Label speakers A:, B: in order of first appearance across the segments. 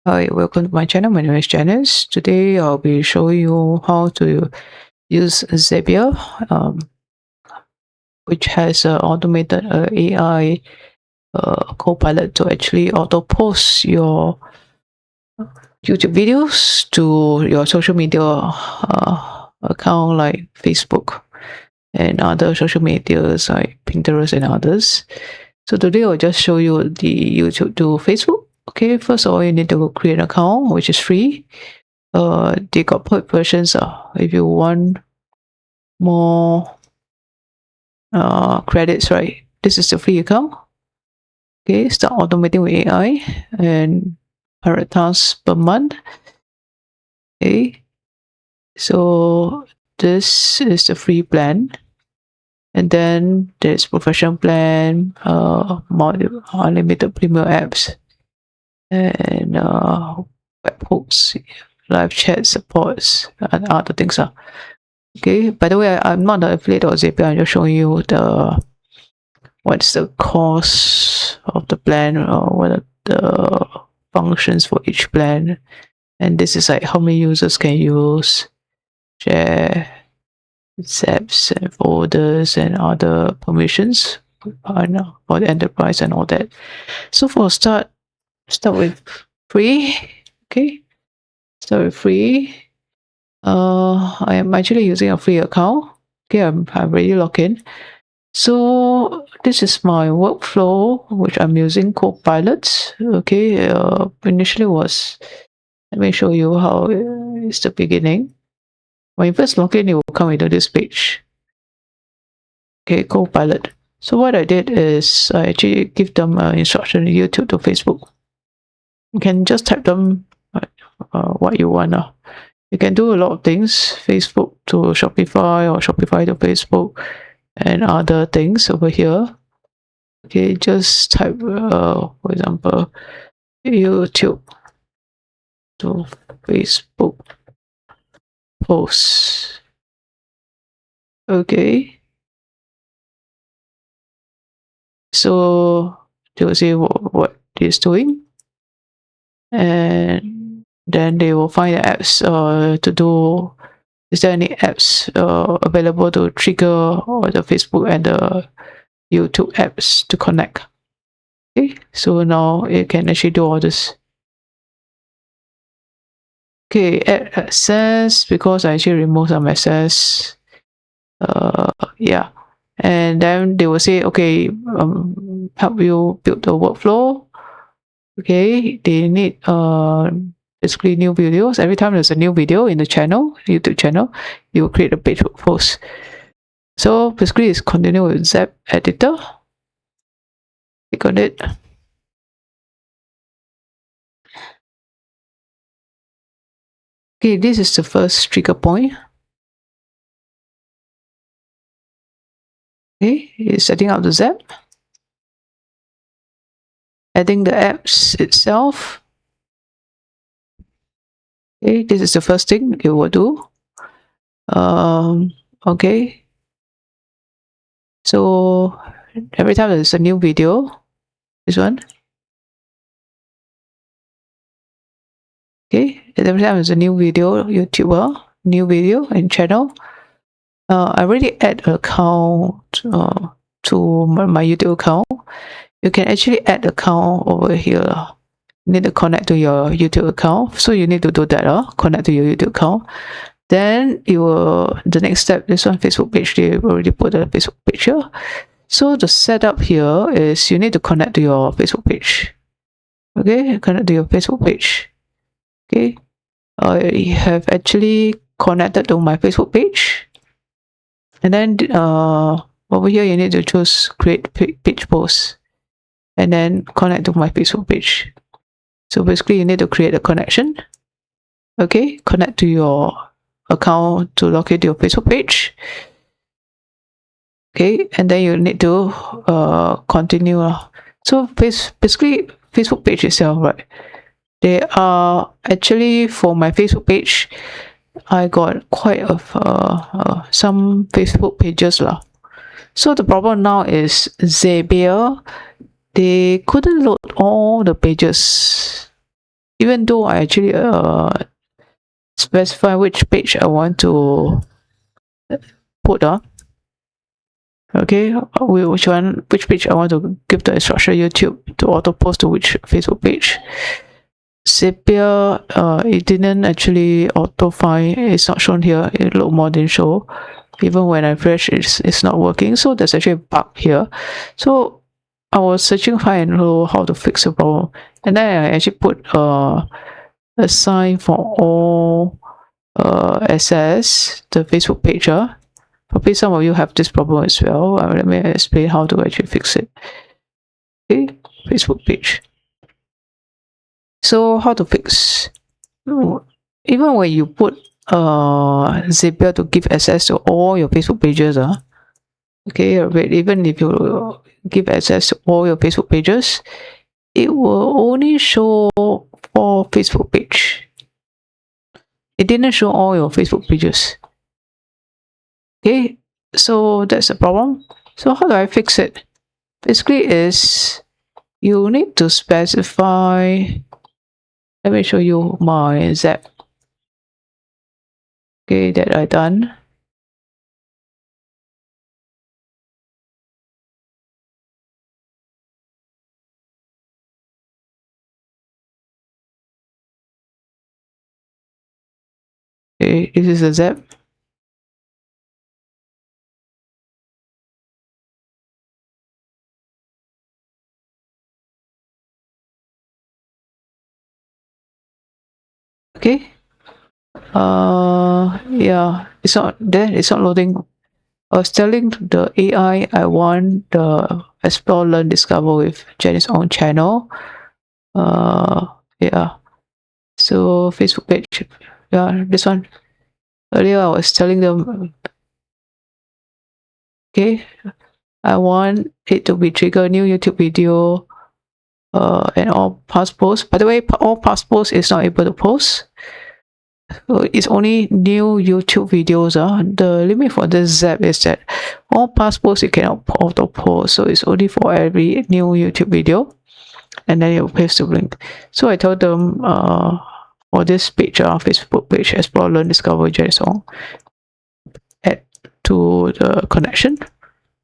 A: Hi, welcome to my channel. My name is Janice. Today I'll be showing you how to use Zapier, which has automated AI Copilot to actually auto post your YouTube videos to your social media account like Facebook and other social medias like Pinterest and others. So today I'll just show you the YouTube to Facebook. Okay, first of all, you need to create an account, which is free. They got paid versions. If you want more credits, right? This is the free account. Okay, start automating with AI and 100 tasks per month. Okay, so this is the free plan. And then there's professional plan, unlimited premium apps, and webhooks, live chat supports, and other things. Okay, by the way, I'm not the affiliate of Zapier. I'm just showing you what's the cost of the plan or what are the functions for each plan. And this is like how many users can use, share, zaps and folders and other permissions for the enterprise and all that. So for start with free. Okay, start with free. I am actually using a free account. Okay, I'm already logged in. So this is my workflow, which I'm using Copilot. Okay, initially was, let me show you how it's the beginning. When you first log in, you will come into this page. Okay, Copilot. So what I did is I actually give them instruction YouTube to Facebook. You can just type them what you want. You can do a lot of things, Facebook to Shopify or Shopify to Facebook and other things over here. Okay, just type, for example, YouTube to Facebook posts. Okay, so they will see what it's doing, and then they will find the apps to do. Is there any apps available to trigger or the Facebook and the YouTube apps to connect? Okay, so now it can actually do all this. Okay, add access, because I actually remove some access. Yeah, and then they will say, okay, help you build the workflow. Okay, they need basically new videos. Every time there's a new video in the channel, YouTube channel, you will create a page post. So basically it's continue with Zap editor. Click on it. Okay, this is the first trigger point. Okay, it's setting up the Zap. Adding the apps itself. Okay, this is the first thing it will do. Okay, so every time there's a new video, this one. Okay, every time there's a new video, YouTuber, new video and channel. I already add an account to my YouTube account. You can actually add account over here. You need to connect to your YouTube account. So you need to do that, connect to your YouTube account. Then you will, the next step, this one, Facebook page, they already put the Facebook page here. So the setup here is you need to connect to your Facebook page. Okay, connect to your Facebook page. Okay, I have actually connected to my Facebook page. And then over here, you need to choose create page post and then connect to my Facebook page. So basically, you need to create a connection. Okay, connect to your account to locate your Facebook page. Okay, and then you need to continue. So basically, Facebook page itself, right? They are actually, for my Facebook page, I got quite some Facebook pages lah. So the problem now is Zapier, they couldn't load all the pages. even though I actually specify which page I want to put on. Okay, which page I want to give the instruction YouTube to auto post to which Facebook page. Zapier, it didn't actually auto find. It's not shown here. It looked more than show. Even when I refresh, it's not working. So there's actually a bug here. So I was searching high and low how to fix the problem, and then I actually put a sign for all access the Facebook page. Probably some of you have this problem as well. Let me explain how to actually fix it. Okay, Facebook page. So how to fix? Even when you put Zapier to give access to all your Facebook pages, okay, but even if you give access to all your Facebook pages, it will only show for Facebook page. It didn't show all your Facebook pages. Okay, so that's the problem. So how do I fix it? Basically is you need to specify. Let me show you my Zap. Okay, that I done. Okay, this is a Zap. Okay. Yeah, it's not there. It's not loading. I was telling the AI I want the Explore, Learn, Discover with Janice Ong channel. Yeah. So Facebook page. Yeah, this one. Earlier I was telling them, okay, I want it to be trigger new YouTube video, and all past posts. By the way, all past posts is not able to post. So it's only new YouTube videos. The limit for this Zap is that all past posts you cannot auto post. So it's only for every new YouTube video, and then you paste the link. So I told them for this page, Facebook page, Explore, Learn, Discover, Janice Ong, add to the connection.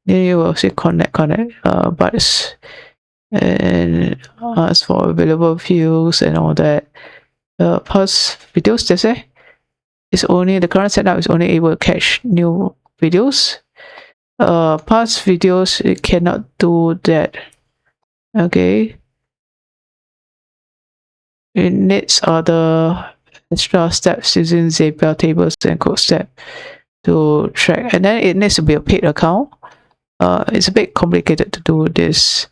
A: Then you will see connect, buttons, and ask for available views and all that. Past videos, they say, is only the current setup is only able to catch new videos. Past videos, it cannot do that. Okay. It needs other extra steps using Zapier tables and code step to track, and then it needs to be a paid account. It's a bit complicated to do this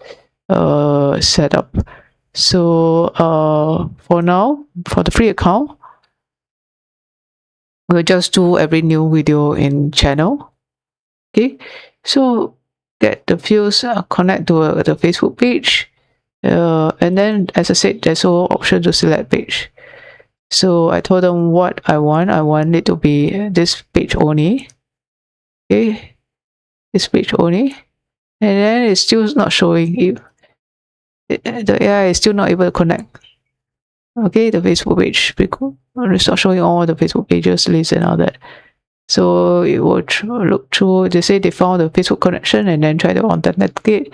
A: setup. So for now, for the free account, we'll just do every new video in channel. Okay, so get the views, connect to the Facebook page, and then as I said, there's no option to select page. So I told them what I want. I want it to be this page only. Okay, this page only, and then it's still not showing. The AI is still not able to connect. Okay, the Facebook page because it's not showing all the Facebook pages list and all that. So it will look through. They say they found the Facebook connection and then try to authenticate,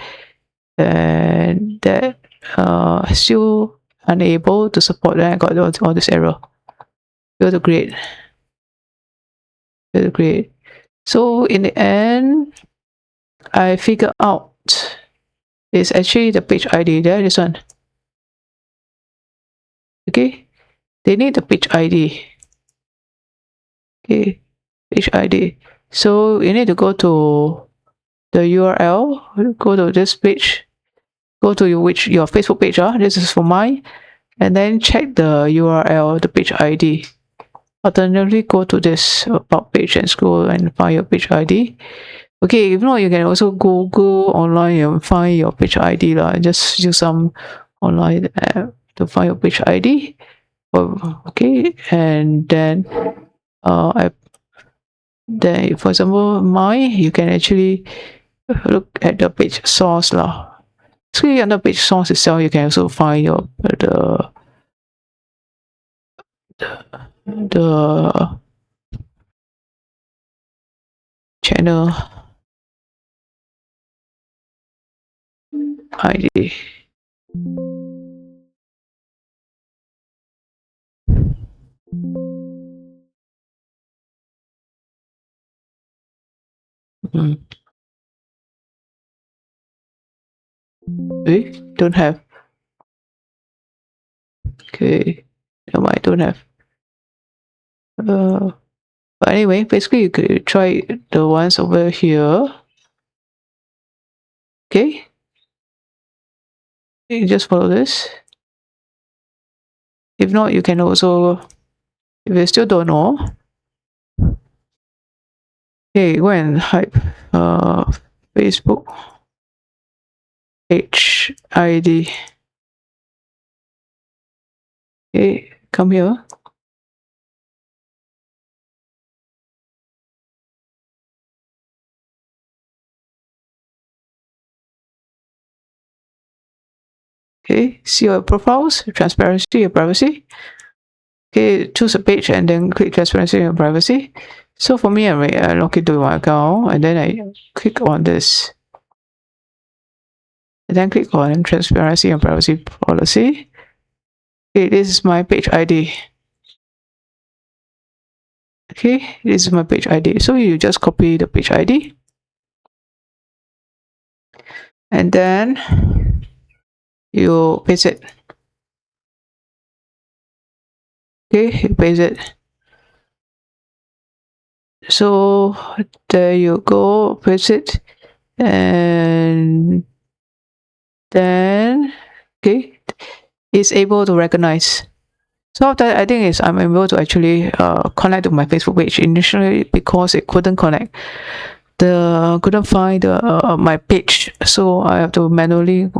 A: and that still unable to support. Then I got all this error. Fail to create. Fail to create. So in the end, I figured out it's actually the page ID there. This one. Okay, they need the page ID. Okay, page ID. So you need to go to the URL. Go to this page. Go to your Facebook page. This is for mine, and then check the URL, the page ID. Alternatively, go to this about page and scroll and find your page ID. Okay, if not, you can also Google online and find your page ID Just use some online app to find your page ID. Okay, and then for example mine, you can actually look at the page source So under page source itself, you can also find your the channel ID. Don't have. Okay, no, I don't have. But anyway, basically you could try the ones over here. Okay, you just follow this. If not, you can also, if you still don't know, okay, go and type Facebook page ID. Okay, come here. Okay, see your profiles, transparency, your privacy. Okay, choose a page and then click transparency and privacy. So for me, I log into my account and then I click on this. And then click on transparency and privacy policy. Okay, this is my page ID. Okay, this is my page ID. So you just copy the page ID. And then you paste it. Okay, you paste it. So there you go, paste it. And then, okay, it's able to recognize. So that I think is I'm able to actually connect to my Facebook page initially because it couldn't connect. Couldn't find my page, so I have to manually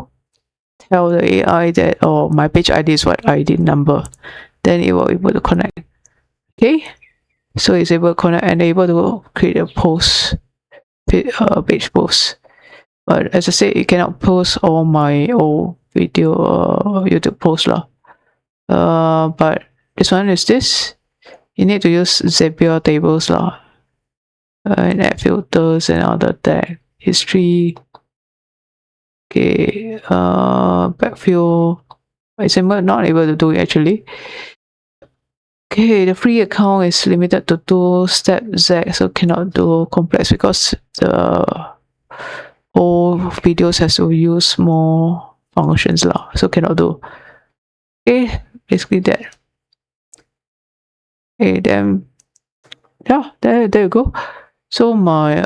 A: tell the AI that my page ID is what ID number, then it will be able to connect. Okay, so it's able to connect and able to create a page post. But as I said, it cannot post all my old video YouTube posts lah. But this one is this. You need to use Zapier tables lah, and add filters and all that tag history. Okay, backfill. It's not able to do it actually. Okay, the free account is limited to 2-step Z, so cannot do complex because the old videos has to use more functions lah, so cannot do. Okay, basically that. Okay, then yeah, there you go. So my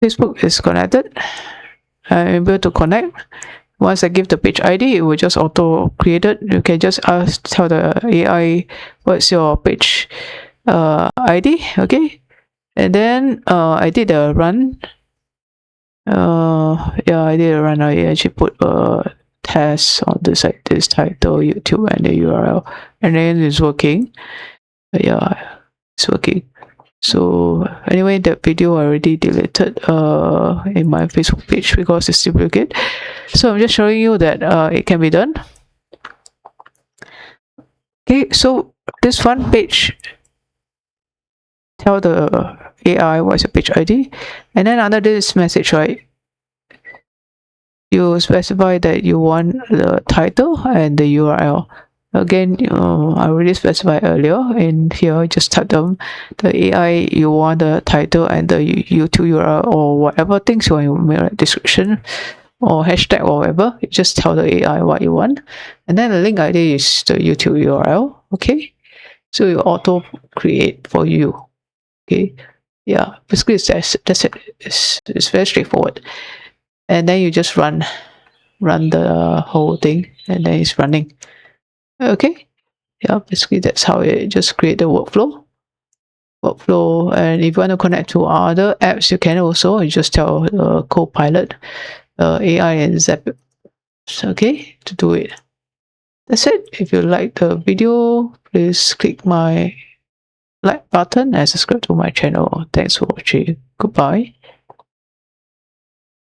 A: Facebook is connected. I'm able to connect. Once I give the page ID, it will just auto create it. You can just tell the AI what's your page ID. Okay, and then I did a run. Yeah, I did a run. I actually put a test on this site, this title, YouTube, and the URL, and then it's working. Yeah, it's working. So anyway, that video I already deleted in my Facebook page because it's duplicate. So I'm just showing you that it can be done. Okay, so this one page, tell the AI what's your page ID, and then under this message, right, you specify that you want the title and the URL. Again, I already specified earlier, and here just type down the AI you want the title and the YouTube URL or whatever things you want to make a description or hashtag or whatever. You just tell the AI what you want, and then the link ID is the YouTube URL. Okay, so it auto create for you. Okay, yeah, basically that's it. It's very straightforward, and then you just run the whole thing, and then it's running. Okay, yeah, basically that's how it just create the workflow. And if you want to connect to other apps, you can also. You just tell Copilot AI and Zapier, okay, to do it. That's it. If you like the video, please click my like button and subscribe to my channel. Thanks for watching. Goodbye.